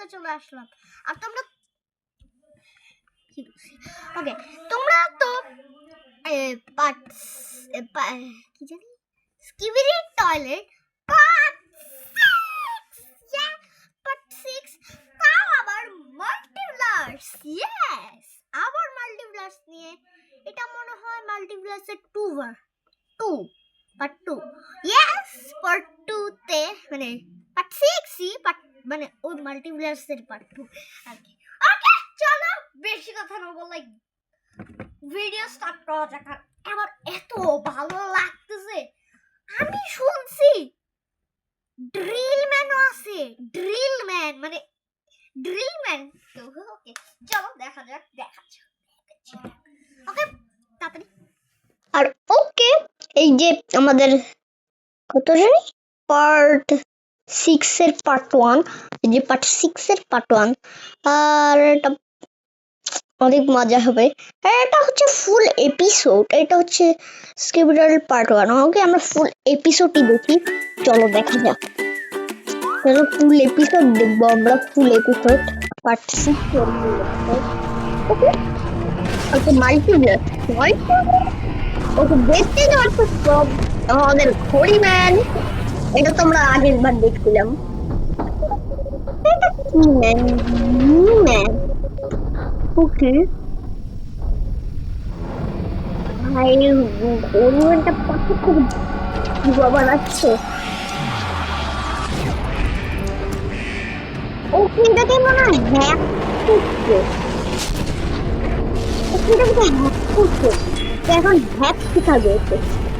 করতে চলে আসলাম। আর তোমরা ওকে, তোমরা তো পার্ট কি জানি স্কিবিডি টয়লেট পার্ট 6 তাও আবার মাল্টিভার্স। ইয়েস, আবার মাল্টিভার্স নিয়ে। এটা মনে হয় মাল্টিভার্সের 2 পার্ট 2। ইয়েস, পার্ট 2 তে মানে পার্ট 6ই পার্ট মানে ওই মাল্টিভার্সের পার্ট 2 আর কি। ওকে চলো, বেশি কথা না বলে ভিডিও স্টার্ট করা যাক। আমার এত ভালো লাগতেছে, আমি শুনছি ড্রিল ম্যানও আছে। ড্রিল ম্যান তো ওকে চলো দেখা যাক। ওকে তাড়াতাড়ি। আর ওকে, এই যে আমাদের কত জানি পার্ট 6 এর পার্ট 1, এই যে পার্ট 6 এর পার্ট 1, আর এটা অনেক মজা হবে। এটা হচ্ছে ফুল এপিসোড, এটা হচ্ছে স্কিবিডি পার্ট 1। ওকে, আমরা ফুল এপিসোডই দেখি। চলো দেখা যাক। চলো ফুল এপিসোড দেখবো আমরা। ফুল এপিসোড পার্ট 6 এর। ওকে ওকে, মাল্টিভার্স ওকে দেখতে যাচ্ছে সব আমাদের ঘড়ি ম্যান। এটা তোমরা আগের বার দেখছিলাম। এটা কি ম্যান? ওকে ভাই, ঘড়ি ম্যানটা পাশে খুব বানাচ্ছে। ওকে, এটাকে মনে হয় হ্যাক করছে। এখন হ্যাক শিখাবে।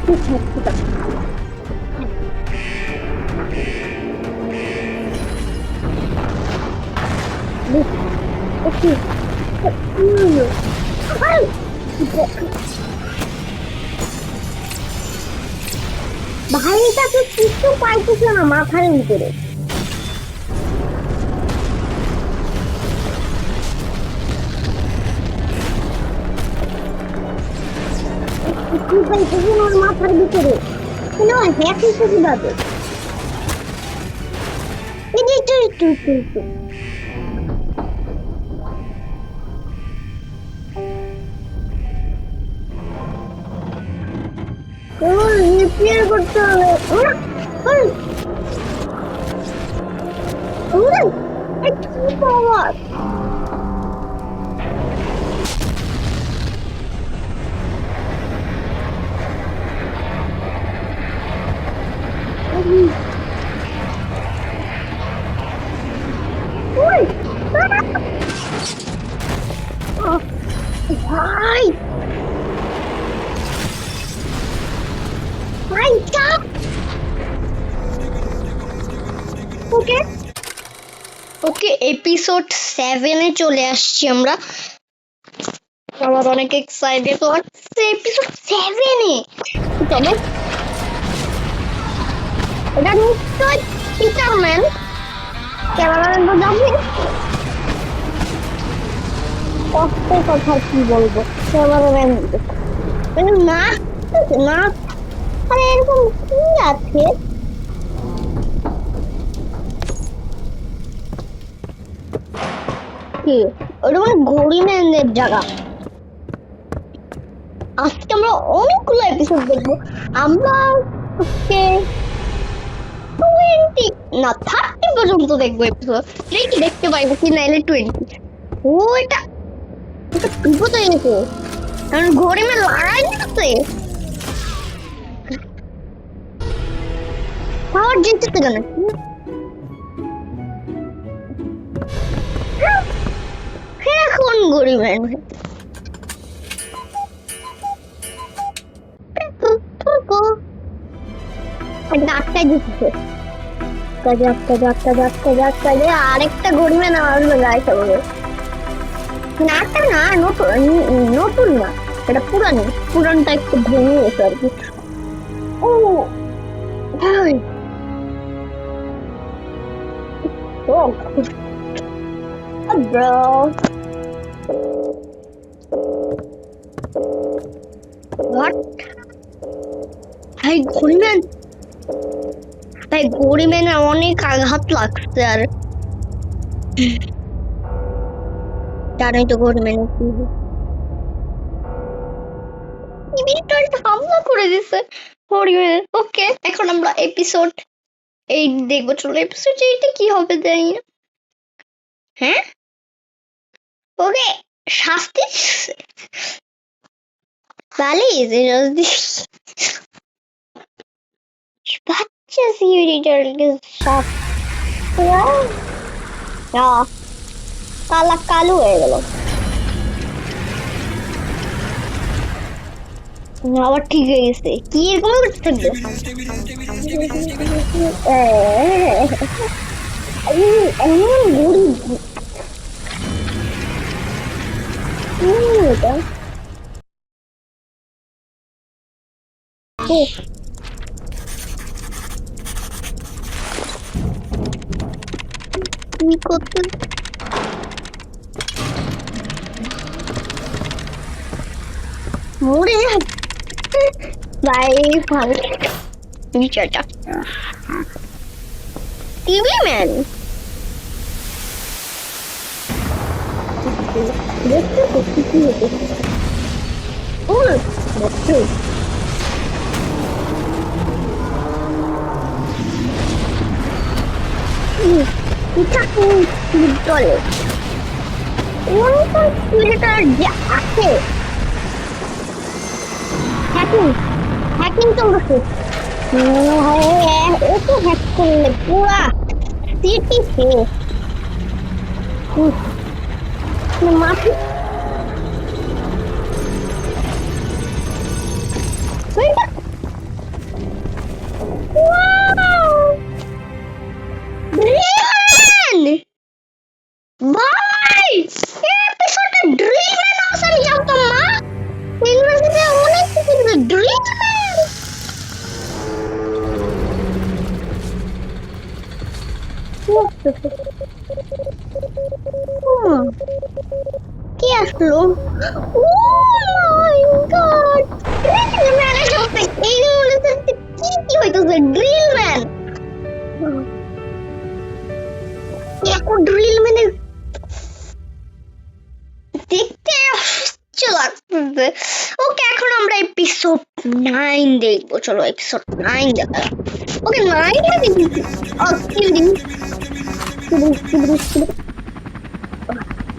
ঠিক হ্যাক শিখাবে। ভাইটাকে কিছু পাইতেছে না মাথার ভিতরে। মাথার ভিতরে হ্যাক হিসেবে কিভাবে? করতে হবে। কি পাওয়ার? ভাই ওকে ওকে, এপিসোড 7 এ চলে আসছি আমরা। আমার অনেক এক্সাইটেড হচ্ছে এপিসোড 7 এ। চলো, এটা নিশ্চয় পিটারম্যান। ক্যামেরাম্যান তো যাবে। কষ্টের কথা কি বলবো, ক্যামেরাম্যান না না। আরে এরকম কি আছে? কি ওটা মানে ঘড়ি ম্যানের জায়গা। আজকে আমরা অনেকগুলো এপিসোড দেখবো। আমরা আজকে 20 না 30 পর্যন্ত দেখবো এপিসোড। দেখতে পাইবো কি নাইলে 20। ও এটা বিপদ হয়ে গেছে, কারণ ঘড়ি ম্যান লড়াই করছে। পাওয়ার জিততে গেল এখন ঘড়ি ম্যান আটকায় দিচ্ছে। আরেকটা ঘড়ি ম্যান আসবে গাইতে হবে। নাটটা না নতুন না, এটা পুরানটা একটু ভেঙে গেছে আর কি। ও bro, what? ঘড়ি ম্যানের অনেক আঘাত লাগছে। আর জানোই তো গভর্নমেন্ট হামলা করে দিছে হরিণের। ওকে এখন আমরা এপিসোড 8 দেখবো। চলো এপিসোড 8 কি হবে জানি না। হ্যাঁ ওকে শাস্তি ভালোই শাস্তি। বাচ্চা সিউরিটারকে শাস্তি কালা কালো হয়ে গেল। আবার ঠিক হয়ে গেছে কি এরকম করতে থাকবে। এমন গরিব এটা কি করতে মরে ভাই ভালো বিচারটা টিভি ম্যান দেখতে করতে কি হতো ও দেখতে এটা কি চলে ওরকম সিউরিটার যে আছে হ্যাকিং হ্যাকিং চলছে। ও তো হ্যাক করলে পুরা সিটি শেষ মাটি ভাই এপিসোডে ড্রিল ম্যান আসেন জানতাম না। ইউনিভার্সিটিতে অনেক কিছু ড্রিল ম্যান কি আসলো? ও মাই গড ড্রিল ম্যান এসে এই ইউনিভার্সিটিতে কি কি হইতেছে ড্রিল ম্যান এখন ড্রিল ম্যানের দেখতে অসহ্য লাগতেছে। ওকে এখন আমরা এপিসোড 9 দেখবো। চলো এপিসোড 9 দেখা ওকে 9 দেখি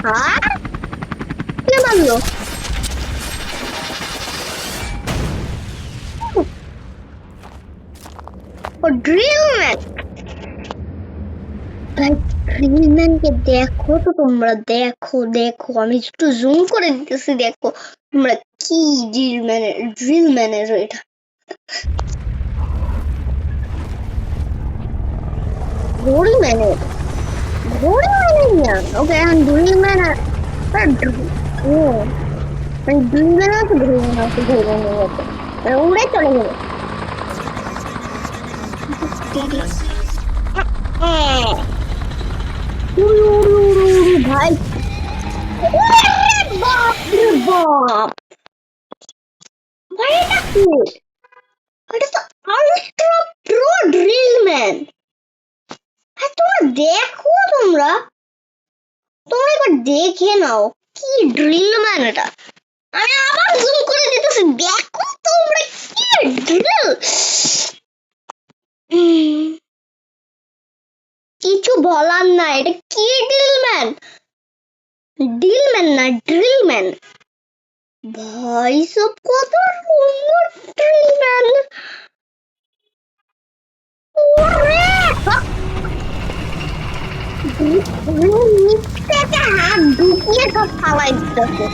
হ্যাঁ কে মারলো ও ড্রিল ম্যান। ড্রিল ম্যানকে দেখো তো তোমরা দেখো দেখো আমি একটু জুম করে দিতেছি দেখো তোমরা কি ড্রিল ম্যানের এটা ঘড়ি ম্যানের না ওকে এখন ড্রিল ম্যান ও ড্রিল ম্যান আছে ড্রিল ম্যান আছে উড়ে চলে গেল ভাই বাপ রে বাপ ভাই এটা কি এটা তো আল্ট্রা প্রো ড্রিল ম্যান। হ্যাঁ তোমরা দেখো তোমরা একবার দেখে নাও কি ড্রিল ম্যান এটা। আমি আবার জুম করে দিতেছি দেখো তোমরা কি ড্রিল কিছু বলার না এটা কি ড্রিল ম্যান না ড্রিল ম্যান ভাই সব কত সুন্দর ড্রিল ম্যান। হাত ঢুকিয়ে সব ফালাই দিতেছে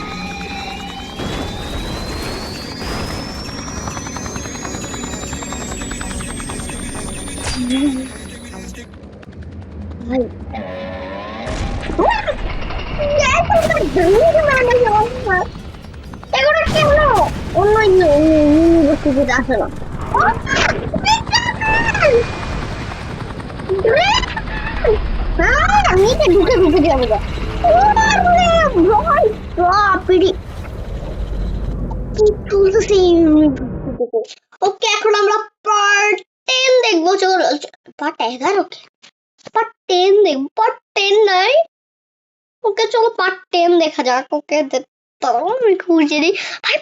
ভাই এগুলো কেন অন্য ইউনিভার্সিটিতে আসে না নিচে ঢুকে যাবে ওকে এখন আমরা পার্ট 10 দেখবো। চলো পার্ট 11 পার্ট 10 দেখবো পার্ট 10 নাই ওকে চলো পার্ট 10 দেখা যাক। ওকে তাও আমি খুঁজে দিই ভাই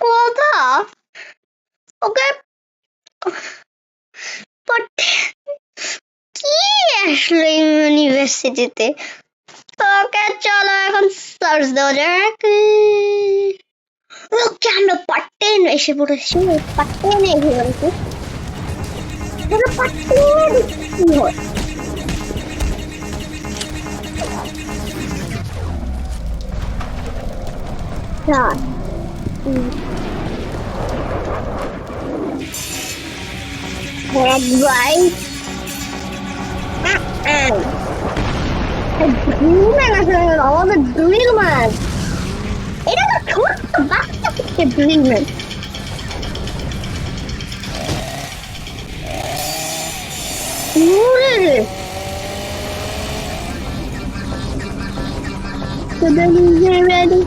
কথা। ওকে পার্ট কি আসলে ইউনিভার্সিটিতে। ওকে চলো এখন সার্চ দেওয়া যাক। ওকে আমরা পার্ট 10 এসে পড়েছি। পার্ট 10 এসে পড়েছি। পার্ট 10 কি হয়? God. Right. Dreamer আসলে আমাদের ড্রিলম্যান। এটা তো ছোট্ট বাচ্চা থেকে ড্রিলম্যান। Ready?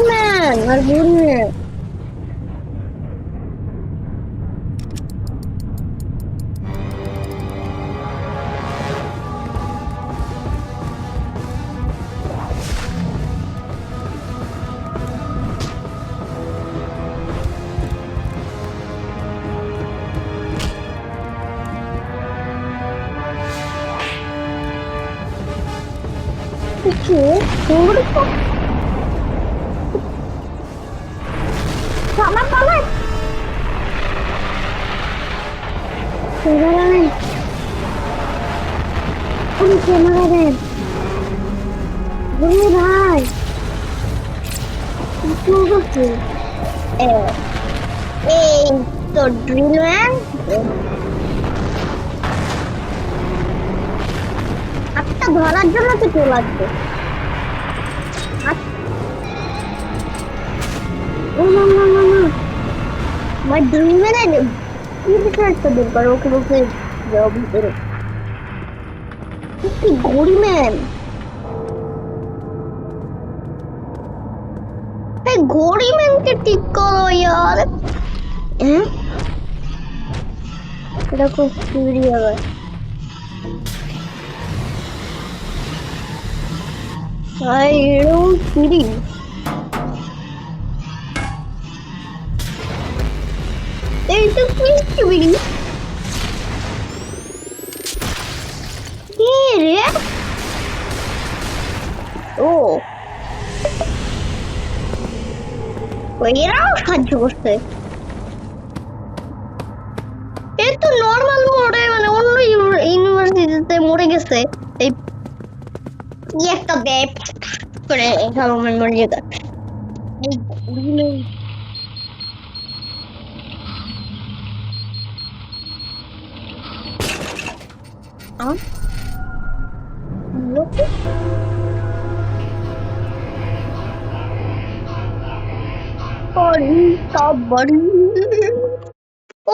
Man, আর ঘুরে কিছু সামান পাবে ক্যামেরা দেন ভাই এই তো ড্রিলম্যান হাতটা ধরার জন্য তো কেউ লাগবে। আমার ড্রিলম্যান কি একটা দরকার ওকে বলতে যাও ভিতরে। কি ঘড়িম্যান ঘড়িম্যানকে ঠিক করো यार। এটা খুব চুরি হবে। চুরি এই তো কি চুরি রে। ও এরাও সাহায্য করছে। এই তো নর্মাল মোড়ে মানে অন্য ইউনিভার্সিটিতে মরে গেছে। এই কি একটা ব্যাপ করে গভর্নমেন্ট মরে যেত।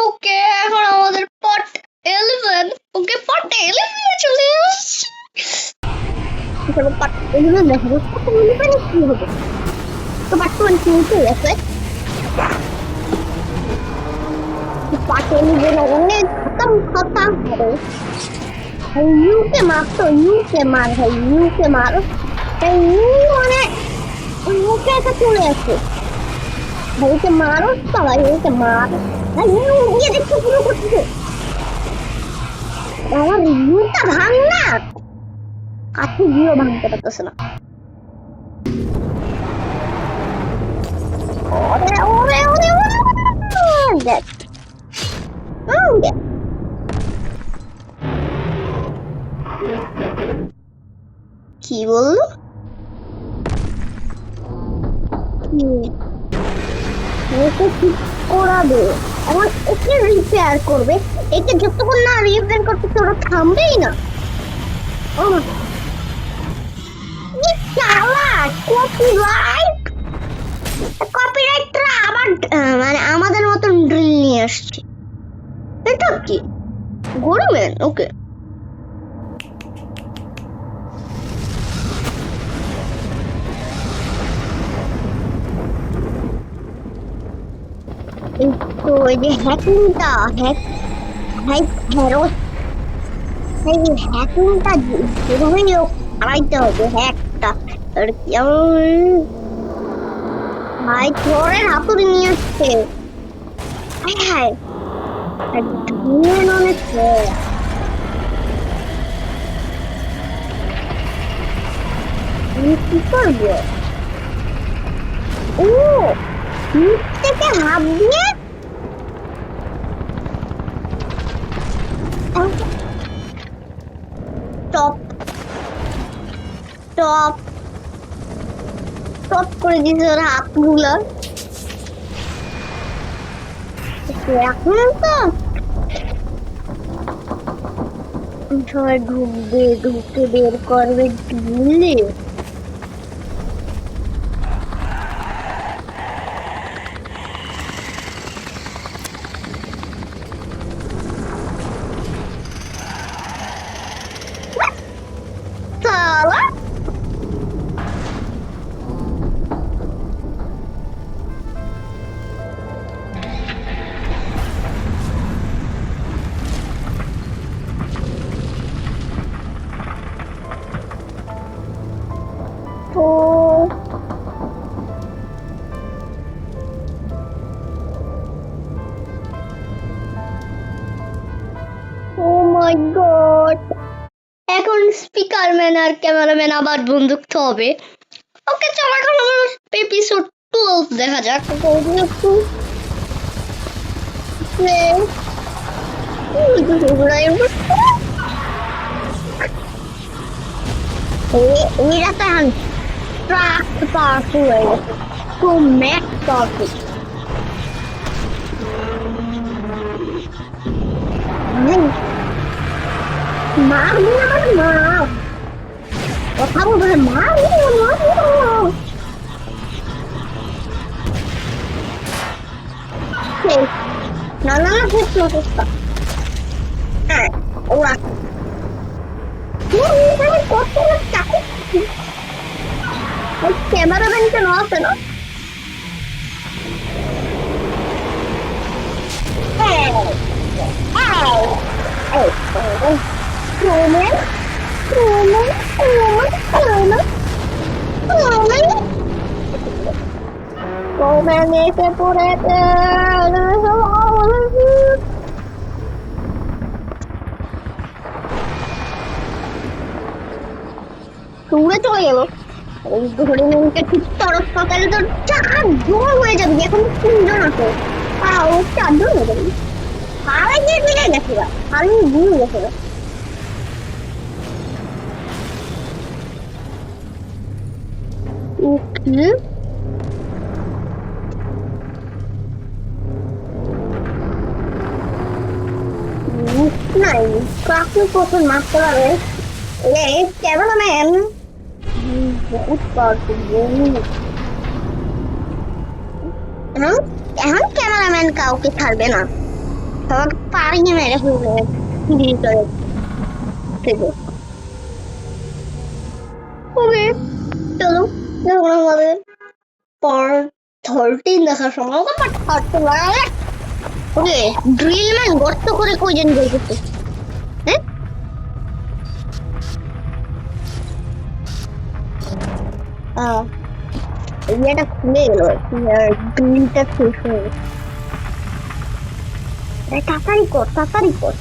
ওকে এখন আমাদের পার্ট 11। ওকে পার্ট 11 চলে আসছে। পার্ট 11 দেখাবো। পার্ট 11 কি হবে? তো পার্ট 20 আছে। পার্ট 11 অনেক খতম হবে। ইউকে মার তো ইউকে মার ভাই ইউকে মার। ইউ মানে মুখে একটা চলে আসে ভাইকে মারো তো ভাই ওকে মার। ইউ দিয়ে দেখতে শুরু করছে আমার ইউটা ভাঙ না কাছে গিয়েও ভাঙতে পারতেছে না। ওরে ওরে ওরে ওরে কি বললো? ঠিক করাবে এখন একে রিপেয়ার করবে। একে যতক্ষণ না রিপেয়ার করতে ওরা থামবেই না। কপিরাইটরা আবার মানে আমাদের মতন ড্রিল নিয়ে আসছে। এটা কি ঘড়িম্যান? ওকে তো এই যে হ্যাকিংটা ভাই ফেরত এই হ্যাকিংটা যেভাবেই হোক হারাইতে হবে হ্যাকটা। আর কেমন ভাই থরের হাতুড়ি নিয়ে আসছে। হায় হায় ধুয়ে অনেক আমি কি করবো? ও নিচ থেকে হাত দিয়ে টপ টপ টপ করে দিয়েছে ওর হাতগুলো। এখন তো সবাই ঢুকবে, ঢুকে বের করবে ঢুলে। সালা তো ও মাই গড, এখন স্পিকার ম্যান আর ক্যামেরাম্যান আবার বন্ধুত্ব হবে। ওকে চল এখন আমার এপিসোড 12 দেখা যাক। এরা তো এখন ট্রাক পাওয়ারফুল হয়ে গেছে, তো ম্যাক্স পাওয়ারফুল। মারবি আমার মা কথা বলবে, মারবি না না না খুব চেষ্টা। হ্যাঁ ওরা কত ক্যামেরাম্যান কেন আছে না? এসে পড়েছে উড়ে চলে গেল। ওই ধরে নিতে ঠিক তরফ সকালে তো 4 জন হয়ে যাবে, এখন 3 জন আছে। ও 4 জন হয়ে যাবে। আর গিয়ে মিলে গেছে, আমি ভুলে গেছে। ওকে নাই কাকে কখন মারতে পারে ক্যামেরাম্যান, বহুত পাওয়ারফুল। এখন ক্যামেরাম্যান কাউকে ছাড়বে না, সবাইকে পাড়িয়ে মেরে ফেলবে ভিতরে থেকে। ওকে চলো এখন আমাদের পার্ট 13 দেখার সময়। পার্ট 13 লাগালে ওকে ড্রিলম্যান গর্ত করে কয়জন বের করতে? হ্যাঁ এটা খুলে গেল, ড্রিলটা শেষ হয়ে গেছে। তাড়াতাড়ি কর তাড়াতাড়ি কর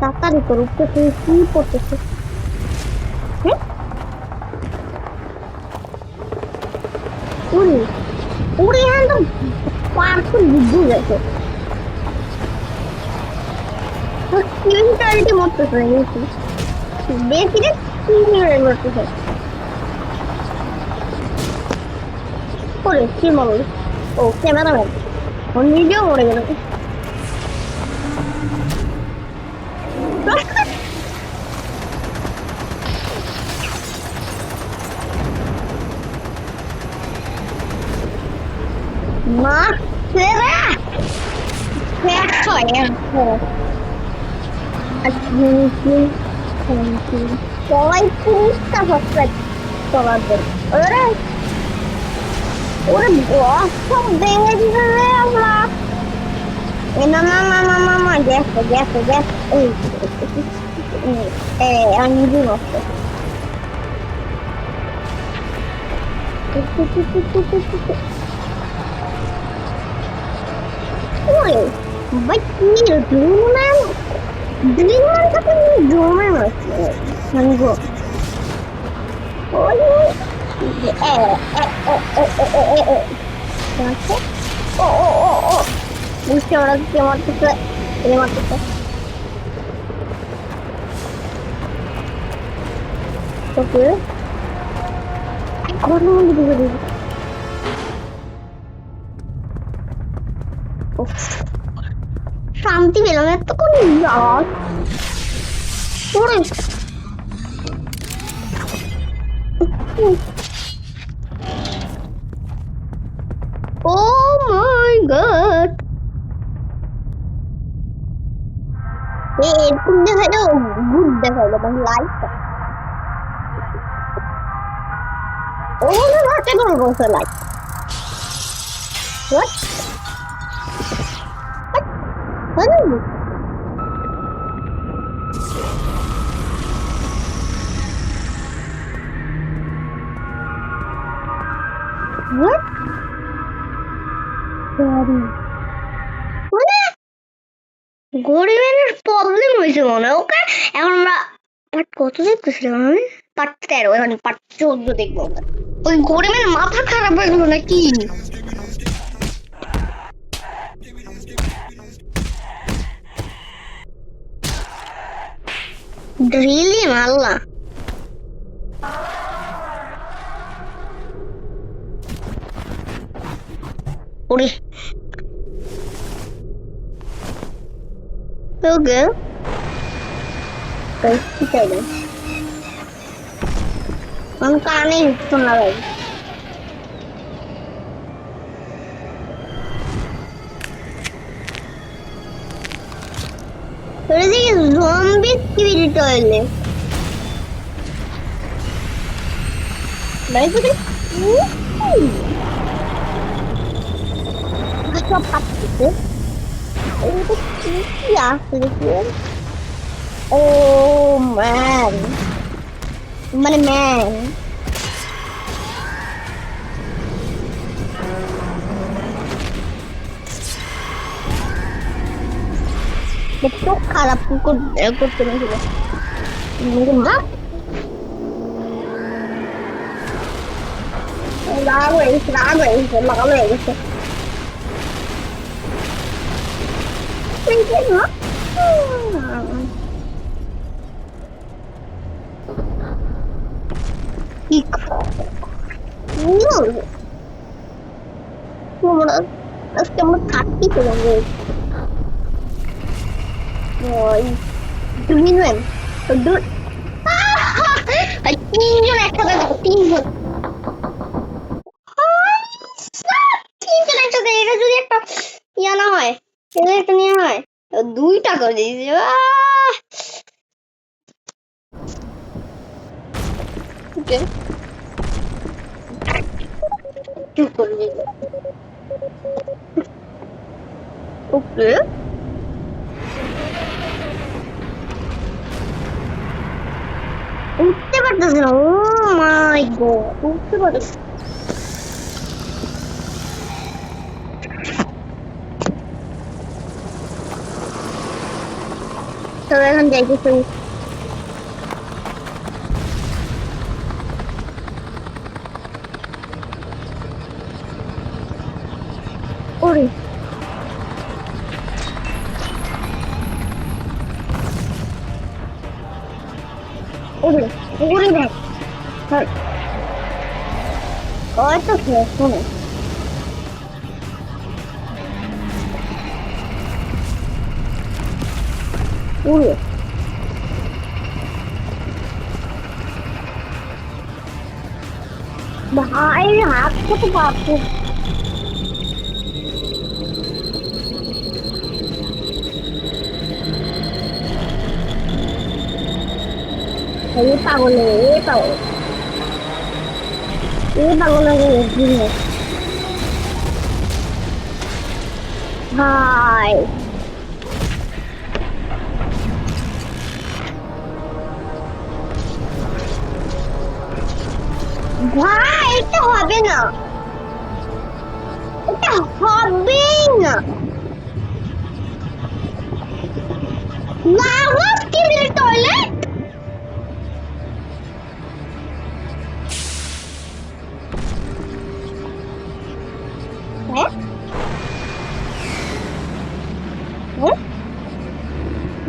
তাড়াতাড়ি কর, উপরে তুই কি করতেছে? উড়ি উড়ি হ্যাঁ তো পার্সেল বুঝে গেছে। সিভিলিটি মরতেছে বেশি বেশি রে, সিভিলিটি মরতেছে করে কি মরল? ও ক্যামেরাম্যান ও নিজেও মরে গেল। মা সেরা শেষ হয় সবাই 30টা সাবস্ক্রাইব করার জন্য। ওরে ওরে বস সব ভেঙে দিবে রে আমরা। না না না না না না, গেছে গেছে গেছে। আমি নিজে নষ্ট। ওই ভাই কি ড্রিমম্যান, ড্রিমম্যান থেকে ড্রিমম্যান আছে সঙ্গো। ওই এ এ এ এ এ এ এ আছে। ও ও ও ও বুঝতে ওরা কি মারতেছে, এ মারতেছে। ওকে ঘরের মধ্যে ঢুকে দিবি। শান্তি পেলাম এতক্ষণ আওয়াজ পড়ে। ও মাই গড, এরকম দেখালো গুড দেখালো মানে লাইটটা। ও না হাতে করে বসে লাইট। হোয়াট হোয়াট হোয়াট মানে গরিবের প্রবলেম হয়েছে মনে হয়। ওকে এখন আমরা পার্ট কত দেখতেছিলাম, আমি পার্ট 13, এখন পার্ট 14 দেখবো আমরা। ওই গরিবের মাথা খারাপ হয়ে গেল নাকি? রিলি মাল্লা ওরে। ওকে ঠিক আছে, আমি কানে শোনা যায়। এদিকে জম্বি স্পিরিট হইলে সব পাচ্ছে। এটা কি আসছে দেখি। ও ম্যান, মানে ম্যান একটু খারাপ করতে নিয়েছিল। রাগ হয়ে গেছে, রাগ হয়ে গেছে, লাল হয়ে গেছে। আজকে আমরা থাকতে পেলাম দুইজন, তিনজন একসাথে, তিনজন তিনজন একসাথে। এটা যদি একটা ইয়া না হয়, এটা একটা নিয়ে হয়, দুইটা করে দিয়েছে। ওকে উঠতে পারতেছে না। ও মাই গড, উঠতে পারতেছে। তবে এখন যাইতেছে। ওরে ওরে ওরে দেখ, হয়তো শোনো ওরে ভাই হাত কত পাচ্ছে। এই পাগল, এই পাগল, এই পাগল ভাই। ভাই এটা হবে না, এটা হবেই না। লাভা স্কিবিডি টয়লেট, হ্যাঁ হ্যাঁ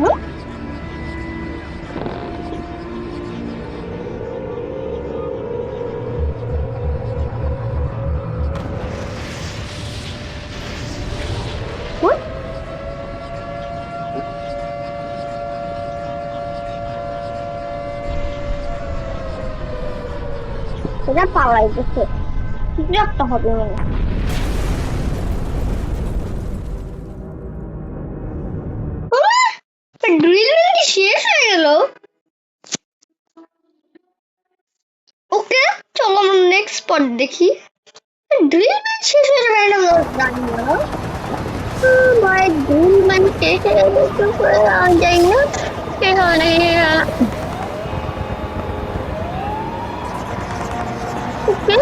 হ্যাঁ। এটা পালাইতেছে, কিছু একটা হবে মনে হয়। ড্রিল কি শেষ হয়ে গেল? ওকে, চলো আমরা নেক্সট স্পট দেখি। ড্রিল শেষ হয়ে যাবে এটা জানি না ভাই, ড্রিল শেষ হয়ে গেলে তো যাই না সেখানে। ওকে,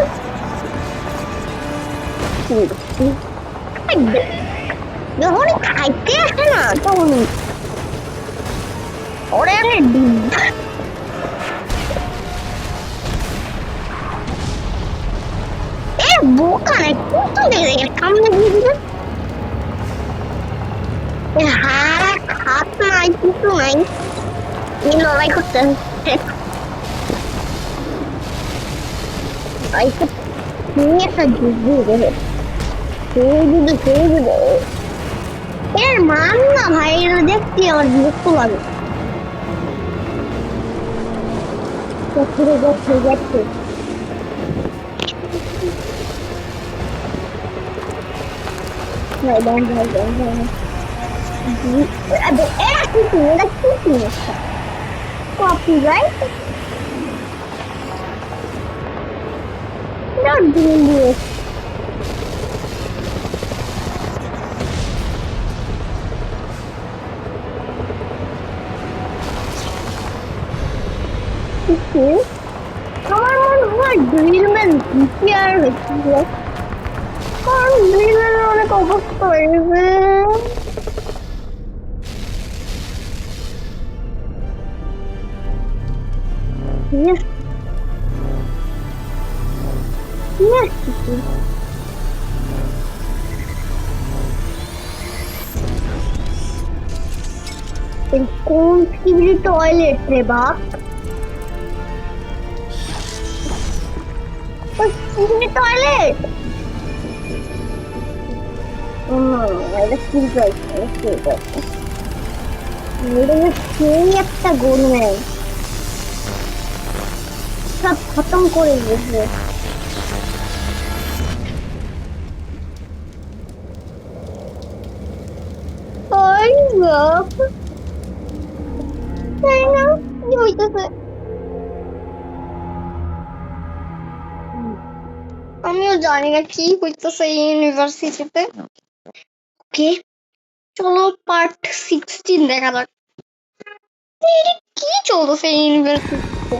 যখন খাইতে আসে না তখন ওরে আরে বোকা নাই, কিন্তু দেখে সামনে দিয়ে দিবে। হাত হাত নাই, কিছু নাই, এই লড়াই করতে হচ্ছে। একটা যুদ্ধ রে, এর মান না ভাই, এটা দেখতে আমার বিরক্ত লাগে। যাচ্ছে কপিরাইট আমার মনে হয় ড্রিলম্যান জিপিআর হয়েছিল, কারণ ড্রিলম্যানের অনেক অবস্থা হয়েছে। Yes. Yes. কোন স্কিবিডি টয়লেট রে বাপ? স্কিবিডি টয়লেট, এটা স্কিবিডি টয়লেট, এটা সেই একটা গরু সব খতম করে দিয়েছে। তাই না, কি হইতেছে? আমিও জানি না কি হইতেছে এই ইউনিভার্সিটিতে। ওকে, চলো পার্ট 16 দেখা যাক কি চলতেছে এই ইউনিভার্সিটিতে।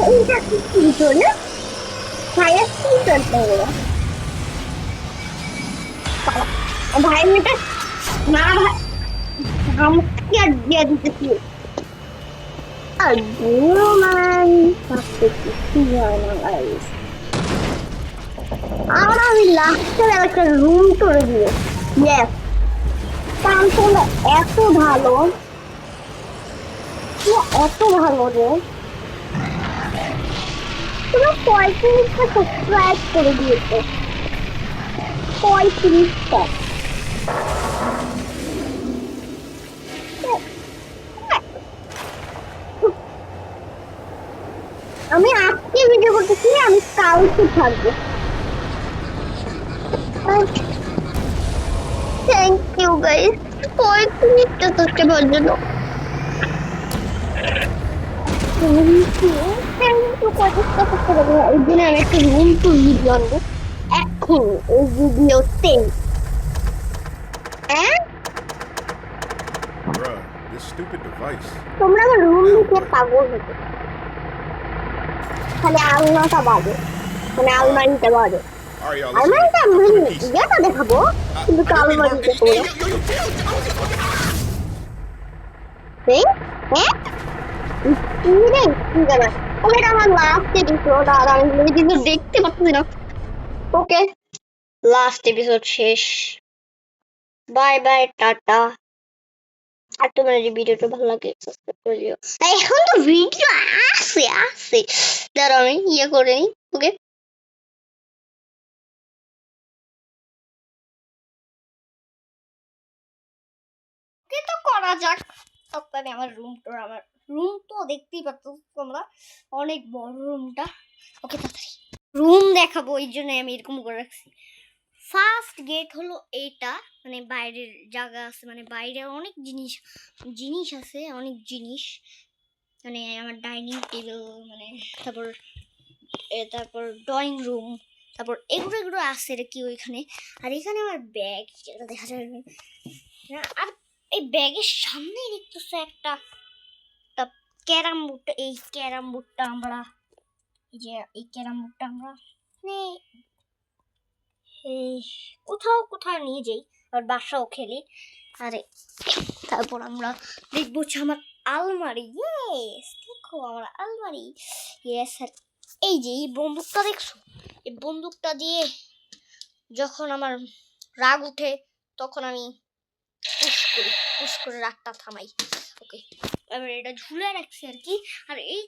এইটা কি ছিল না, ফায়ার স্পিকার ভাই, এটা না ভাই, আমাকে আর দিয়ে দিতেছি। আর মান থাকতে কিছু হয় না গাইস। আর আমি লাস্টের একটা রুম করে দিয়ে, ইয়েস, কারণ এত ভালো, এত ভালো রে। তোমরা 35টা সাবস্ক্রাইব করে দিয়েছো, 35টা। আমি আজকে ভিডিও করতেছি, আমি কালকে থাকবো। থ্যাংক ইউ গাইস কয়েকটা সাবস্ক্রাইব হওয়ার জন্য। থ্যাংক ইউ কয়েকটা সাবস্ক্রাইব এই জন্য আমি একটা রুম টু ভিডিও আনবো এখন এই ভিডিওতে। হ্যাঁ Bruh, this stupid device. তোমরা আমার রুম দেখে পাগল হতো, খালি আলনাটা বাজে, মানে আলমারিটা বাজে। All right, y'all. Listen. আলমারিটা আমি Come in peace. ইয়েটা দেখাবো, কিন্তু I don't mean to আলমারিটা harm- করো। Hey, হ্যাঁ কি রে কি জানা, ওকে আমার লাস্ট এপিসোড আর আমি এপিসোড দেখতে পাচ্ছি না। ওকে লাস্ট এপিসোড শেষ, বাই বাই টাটা। আর তোমার যদি ভিডিওটা ভালো লাগে সাবস্ক্রাইব করে দিও। এখন তো ভিডিও আসে দাঁড়াও আমি করে নিই। ওকে তো করা যাক। তারপরে আমার রুম তো দেখতেই পাচ্ছ তোমরা, অনেক বড় রুমটা। ওকে তাড়াতাড়ি রুম দেখাবো, এই জন্য আমি এরকম করে রাখছি। ফার্স্ট গেট হলো এইটা, মানে বাইরের জায়গা আছে, মানে বাইরে অনেক জিনিস আছে, অনেক জিনিস, মানে আমার ডাইনিং টেবিল, মানে তারপর ড্রয়িং রুম, তারপর এগুলো আছে কি ওইখানে। আর এখানে আমার ব্যাগ, যেটা দেখা যায় না। আর এই ব্যাগের সামনেই দেখতেছে একটা ক্যারাম বোর্ড। এই ক্যারাম বোর্ডটা আমরা মানে এই কোথাও নিয়ে যাই, আর বাসাও খেলি। আরে তারপর আমরা দেখবো হচ্ছে আমার আলমারি। ইয়েস দেখো আমার আলমারি। ইয়েস আর এই যে এই বন্দুকটা দেখছো, এই বন্দুকটা দিয়ে যখন আমার রাগ উঠে তখন আমি পুশ করে রাগটা থামাই। ওকে এবার এটা ঝুলে রাখছি আর কি। আর এই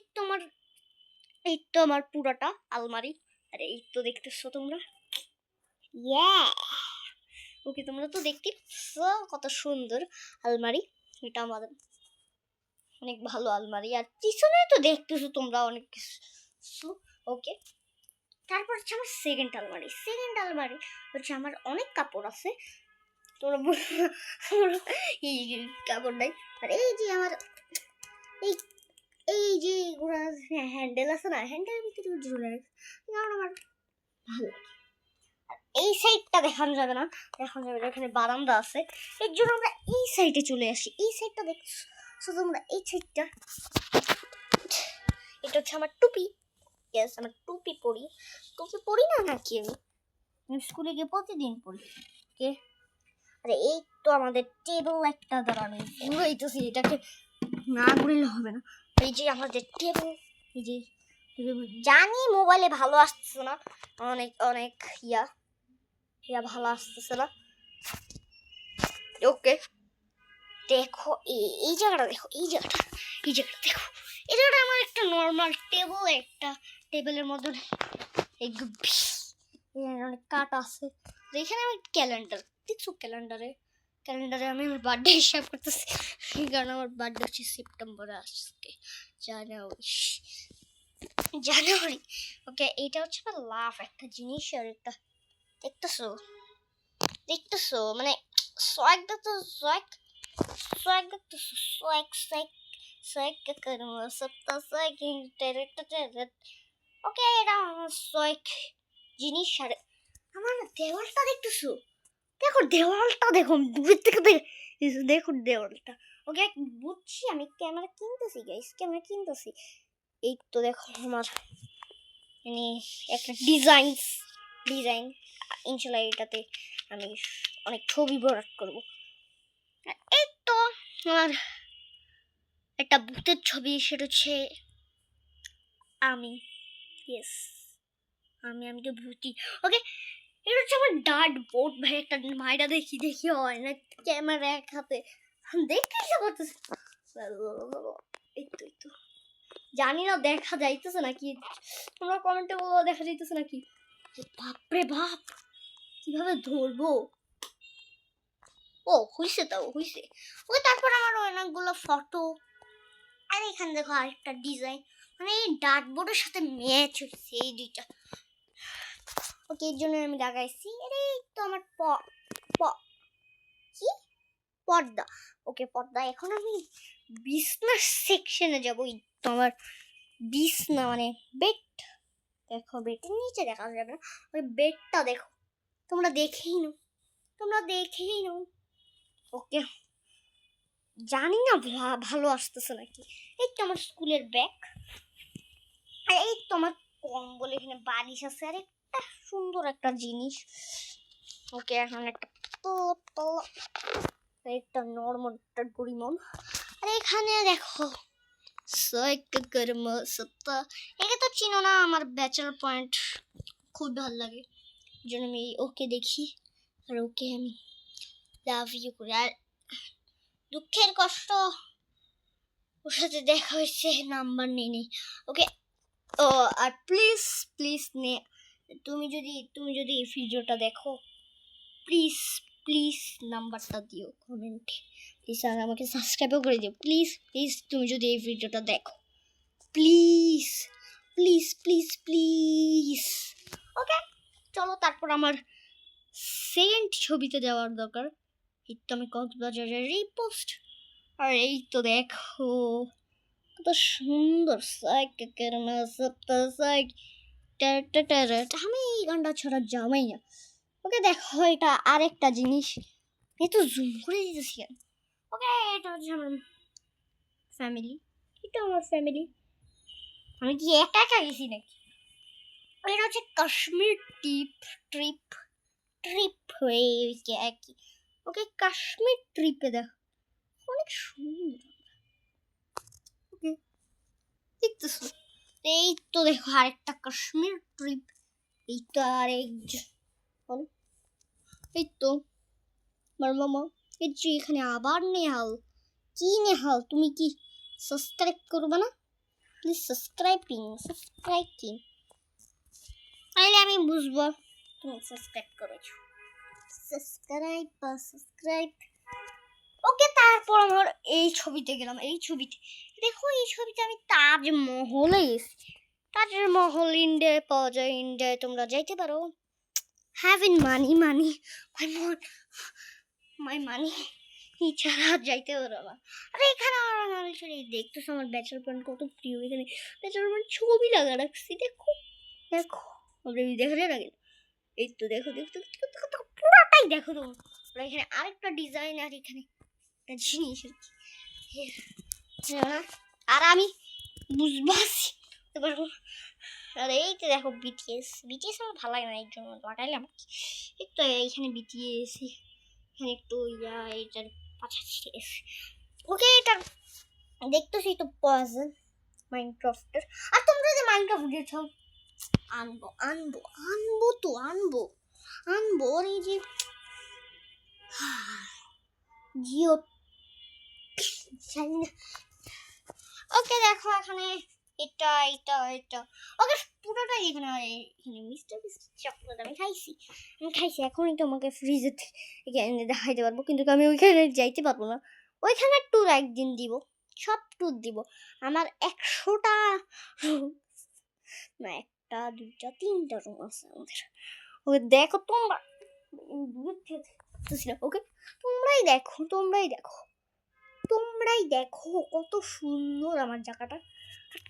তো আমার পুরাটা আলমারি। আর এই তো দেখতেছো তোমরা, ওকে তোমরা তো দেখতেই কত সুন্দর আলমারি। এটা আমাদের অনেক ভালো আলমারি। আর পিছনে তো দেখতেছো তোমরা অনেক কিছু। ওকে তারপর হচ্ছে আমার সেকেন্ড আলমারি হচ্ছে আমার অনেক কাপড় আছে, তোমরা এই কাপড় নাই। আর এই যে আমার এই যে হ্যান্ডেল আছে না, হ্যান্ডেলের ভিতরে ঝুলে রাখছে, কারণ আমার ভালো লাগে। এই সাইডটা দেখানো যাবে না, এখানে বারান্দা আছে, এর জন্য আমরা এই সাইডে চলে আসি। এই সাইডটা দেখছো তোমরা, এই সাইডটা এটা হচ্ছে আমার টুপি। ইয়েস আমার টুপি পরি না নাকি আমি স্কুলে গিয়ে প্রতিদিন পরি। ওকে আরে এই তো আমাদের টেবিল একটা, দাঁড়ানো ঘুরাইতেছি, এটাকে না ঘুরলে হবে না। এই যে আমাদের টেবিল, এই যে জানি মোবাইলে ভালো আসতেছে না, অনেক ইয়া ভালো আসতেছে না। ওকে দেখো এই জায়গাটা দেখো, এই জায়গাটা দেখো, এই জায়গাটা আমার একটা নর্মাল টেবিল, একটা টেবিলের মধ্যে অনেক কাঠ আছে। এখানে আমি ক্যালেন্ডার দেখছো, ক্যালেন্ডারে আমি আমার বার্থডে হিসাব করতেছি, কারণ আমার বার্থডে হচ্ছে সেপ্টেম্বরে, আজকে জানুয়ারি। ওকে এইটা হচ্ছে আমার লাভ একটা জিনিস। আর একটা দেখতেছো মানে ওকে এটা সোয়াগ জিনিস। আর আমার দেওয়ালটা দেখতেছো, দেখো দূরের থেকে দেখো দেওয়ালটা। ওকে বুঝছি আমি ক্যামেরা কিনতেছি। এই তো দেখো আমার মানে একটা ডিজাইন ইনশাল্লাহ এটাতে আমি অনেক ছবি ভরাট করবো। এই তো আমার একটা ভূতের ছবি, সেটা হচ্ছে আমি। ইয়েস আমি তো ভূতি। ওকে এটা হচ্ছে আমার ডার্ট বোর্ড। ভাই একটা মাইরা দেখি হয় না, ক্যামেরা এক হাতে দেখতে ইচ্ছা করতেছে। এই তো জানি না দেখা যাইতেছে নাকি, তোমরা কমেন্টে বলো দেখা যাইতেছে নাকি। বাপরে বাপ কিভাবে ধরবো। হইছে ওই তারপর আমার অনেকগুলো ফটো। আর এখানে দেখো আরেকটা ডিজাইন, মানে এই ডার্ট বোর্ডের সাথে ম্যাচ হচ্ছে এই দুইটা। ওকে, এর জন্য আমি লাগাইছি। আরে তো আমার কি পর্দা। ওকে, পর্দা। এখন আমি বিছনা সেকশনে যাবো। এই তো আমার বিছনা মানে বেড। দেখো, বেডের নিচে দেখা যাবে না, ওই বেডটা দেখো। তোমরা দেখেই নাও। ওকে, জানি না ভালো আসতেছে নাকি। এই তো আমার স্কুলের ব্যাগ, আর এই তো আমার কম্বল, এখানে বালিশ আছে, আর একটা সুন্দর একটা জিনিস। ওকে, এখন একটা নর্মাল একটা গরিমন। আর এখানে দেখো একে তো চিনো না, আমার ব্যাচেলর পয়েন্ট খুব ভালো লাগে, জন্য আমি ওকে দেখি আর ওকে আমি লাভ ইউ করি। আর দুঃখের কষ্ট, ওর সাথে দেখা হয়েছে, নাম্বার নেই। ওকে, ও আর প্লিজ নে, তুমি যদি এই ভিডিওটা দেখো, প্লিজ নাম্বারটা দিও কমেন্টে, প্লিজ। আর আমাকে সাবস্ক্রাইবও করে দিও, প্লিজ। তুমি যদি এই ভিডিওটা দেখো, প্লিজ। ওকে, চলো তারপর আমার সেকেন্ড ছবিতে যাওয়ার দরকার। এই তো আমি কক্সবাজারের রিপোস্ট, আর এই তো দেখো কত সুন্দর আমি এই গানটা ছাড়া জামাই না। ওকে, দেখো এটা আরেকটা জিনিস, এই তো জুম করে দিতেছি। ওকে, এটা হচ্ছে আমার ফ্যামিলি। আমি কি একা গেছি নাকি? এটা হচ্ছে কাশ্মীর ট্রিপ হয়ে গেছে আর কি। ওকে, কাশ্মীর ট্রিপে দেখো অনেক সুন্দর। ওকে, দেখতেছো? এই তো দেখো আরেকটা কাশ্মীর ট্রিপ। এই তো আরেকজন, এই তো আমার মামা। এই যে এখানে আবার নেহাল। তুমি কি সাবস্ক্রাইব করবে না? প্লিজ সাবস্ক্রাইব তাহলে আমি বুঝবো তুমি সাবস্ক্রাইব করেছো। সাবস্ক্রাইব। ওকে, তারপর আমার এই ছবিতে গেলাম। এই ছবিতে দেখো, এই ছবিতে আমি তাজমহলে গেছি। তাজমহল ইন্ডিয়ায় পাওয়া যায়, ইন্ডিয়ায় তোমরা যাইতে পারো। হ্যাভিং মানি মাই মানি ছাড়া যাইতে পারো না। আর এখানে আমার দেখতেছো আমার ব্যাচেলর পয়েন্ট কত প্রিয়। এখানে ব্যাচেলর পয়েন্ট ছবি লাগা রাখছি, দেখো আমরা দেখা যায় না। এই তো দেখো পুরাটাই দেখো তোমরা। এখানে আরেকটা ডিজাইন, আর এখানে একটা জিনিস আর আমি বুঝবাছি। আর এই তো দেখো বিটিএস আমার ভালো লাগে না, এই জন্য লাগাইলাম। এই তো এইখানে বিটিএস, এখানে একটু এটার পাছা ছিঁড়ে গেছে। ওকে, এটা দেখতেছি তো পজন মাইনক্রাফটের। আর তোমরা যে মাইনক্রাফট গেছো, আনবো আর এই যে জিও জানি না। ওকে, দেখো এখানে এটা ওকে পুরোটাই এখানে মিস্টার চকলেট আমি খাইছি। এখন তোমাকে ফ্রিজে এখানে দেখাইতে পারবো, কিন্তু আমি ওইখানে যাইতে পারবো না। ওইখানে ট্যুর একদিন দিব, সব ট্যুর দিব। আমার 100টা না, 1টা 2টা 3টা রুম আছে আমাদের। ওকে, দেখো তোমরা ওকে, তোমরাই দেখো কত সুন্দর আমার জায়গাটা।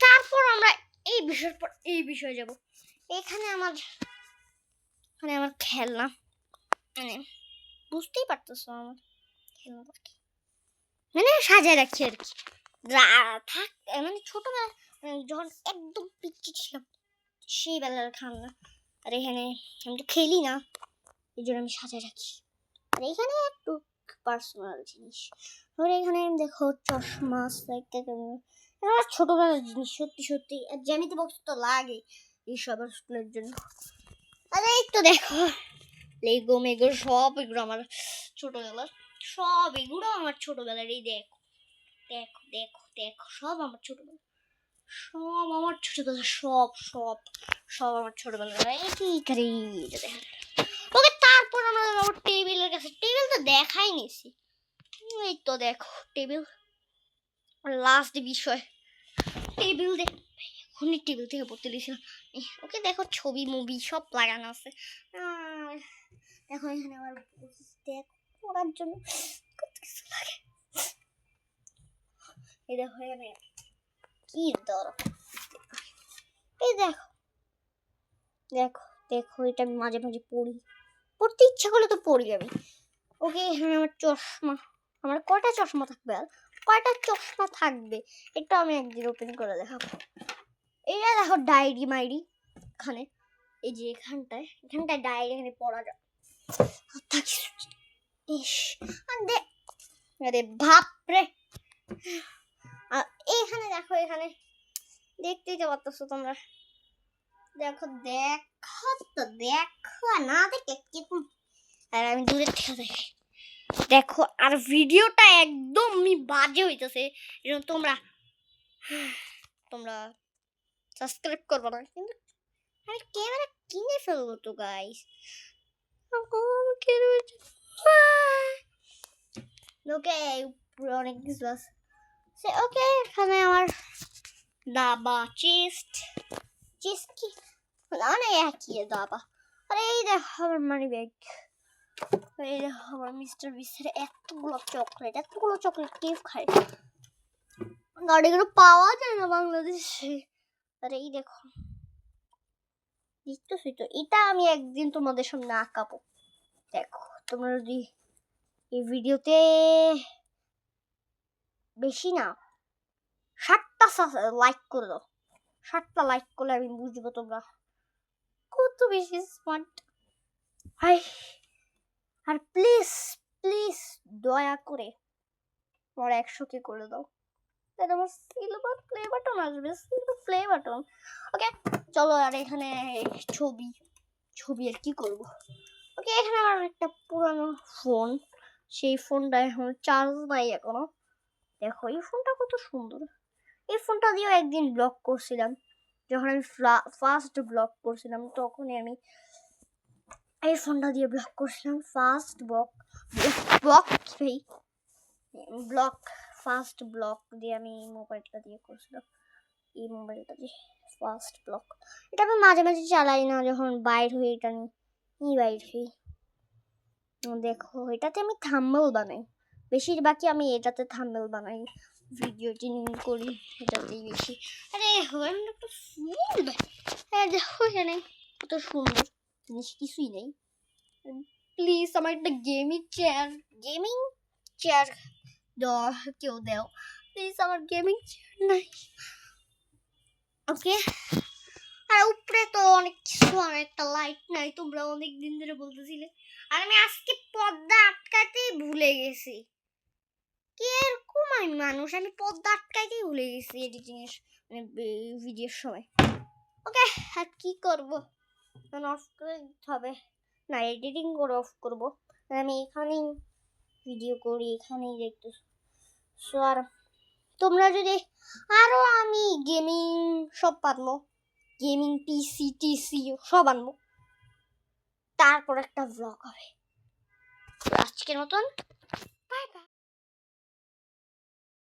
তারপর আমরা এই বিষয়ে যাব। এখানে আমার খেলনা, মানে বুঝতেই পারতেছো আমার খেলনা কি, মানে সাজায় রাখছি আর কি। মানে ছোটবেলা যখন একদম পিচ্চি ছিলাম সেই বেলার খেলনা। আর এখানে আমি তো খেলি না, এই জন্য আমি সাজায় রাখি। আর এখানে একটু পার্সোনাল জিনিস। আর এখানে দেখো চশমা, আমার ছোটবেলার জিনিস, সত্যি। আর জ্যামিতি বক্স তো লাগে এইসব স্কুলের জন্য। আর এই তো দেখো লেগো মেগো সব এগুলো আমার ছোটবেলার, এই দেখো সব আমার ছোটবেলা, সব আমার ছোটবেলার। ওকে, তারপর আমরা টেবিলের কাছে, টেবিল তো দেখাই নিছি। এই তো দেখো টেবিল, লাস্ট বিষয় টেবিল উনি টেবিল থেকে পড়তে দিয়েছিলাম। ওকে দেখো ছবি মুভি সব লাগানো আছে। দেখো এখানে আমার দেখ পড়ার জন্য কত কিছু লাগে। এই দেখো এখানে কি ধরো, এই দেখো দেখো দেখো এটা আমি মাঝে মাঝে পড়ি, পড়তে ইচ্ছা করলে তো পড়ি আমি। ওকে এখানে আমার চশমা, আমার কয়টা চশমা থাকবে আর কয়টা চশমা থাকবে এটা আমি একদিন ওপেন করে দেখাবো। এইটা দেখো ডায়েরি মাইরি এখানে, এই যে এখানটায় ডায়েরি এখানে পড়া যায়। আরে বাপ রে, এখানে দেখো এখানে দেখতেই তো পারতেছো তোমরা, দেখো দেখো তো দেখো না দেখে কি, আর আমি দূরের থেকে দেখি দেখো। আর ভিডিওটা একদমই বাজে হইতেছে, এরকম তোমরা সাবস্ক্রাইব করবো না, কিন্তু আমি ক্যামেরা কিনে ফেলবো তো গাইস। ওকে অনেক কিছু আছে। ওকে এখানে আমার দাবা চেস্ট কি অনেক একই দাবা। আরে এই দেখো আমার মানি ব্যাগ, এই দেখো আমার মিস্টার বিস্টের এতগুলো চকলেট কে খায়, গাড়িগুলো পাওয়া যায় না বাংলাদেশে। আরে এই দেখো দেখতেছি তো, এটা আমি একদিন তোমাদের সামনে আঁকাবো। দেখো তোমরা যদি এই ভিডিওতে বেশি না 7টা লাইক করে দাও, 7টা লাইক করলে আমি বুঝবো তোমরা কত বেশি স্মার্ট। হাই, আর প্লিজ প্লিজ দয়া করে আমার 100কে করে দাও, তাহলে আমার সিলভার প্লে বাটন আসবে, সিলভার প্লে বাটন। ওকে চলো। আর এখানে ছবি আর কি করব। ওকে এখানে আমার একটা পুরানো ফোন, সেই ফোনটা এখন চার্জ নাই এখনো। দেখো এই ফোনটা কত সুন্দর, এই ফোনটা দিয়েও একদিন ব্লগ করছিলাম, যখন আমি ফার্স্ট ব্লগ করছিলাম তখনই আমি এই ফোনটা দিয়ে ব্লগ করছিলাম। ফার্স্ট ব্লগ দিয়ে আমি মোবাইলটা দিয়ে করছিলাম, এই মোবাইলটা দিয়ে ফার্স্ট ব্লগ। এটা আমি মাঝে মাঝে চালাই না, যখন বাইর হই এটা নিয়ে বাইর হই। দেখো এটাতে আমি থাম্বনেল বানাই, বেশিরভাগই আমি এটাতে থাম্বনেল বানাই, ভিডিও এডিটিং করি এটাতেই বেশি। আরে একটা ফুল, হ্যাঁ দেখো এখানে কত সুন্দর জিনিস, কিছুই নেই। প্লিজ আমার একটা গেমিং চেয়ার কেউ দাও প্লিজ, আমার গেমিং চেয়ার নাই। ওকে আর উপরে তো অনেক কিছু, আর একটা লাইট নাই, তোমরা অনেক দিন ধরে বলতেছিলে, আর আমি আজকে পর্দা আটকাতেই ভুলে গেছি। কি এরকম আমি মানুষ, আমি পর্দা আটকাতেই ভুলে গেছি এডিটিং এর মানে ভিডিওর সময়। ওকে আর কি করবো, অফ করে দিতে হবে, না এডিটিং করে অফ করবো, আমি এখানেই ভিডিও করি, এখানেই দেখতেছি। সো আর তোমরা যদি আরো আমি গেমিং সব পারবো, গেমিং পিসি সব আনবো, তারপর একটা ব্লগ হবে। আজকের মতন বাই বাই।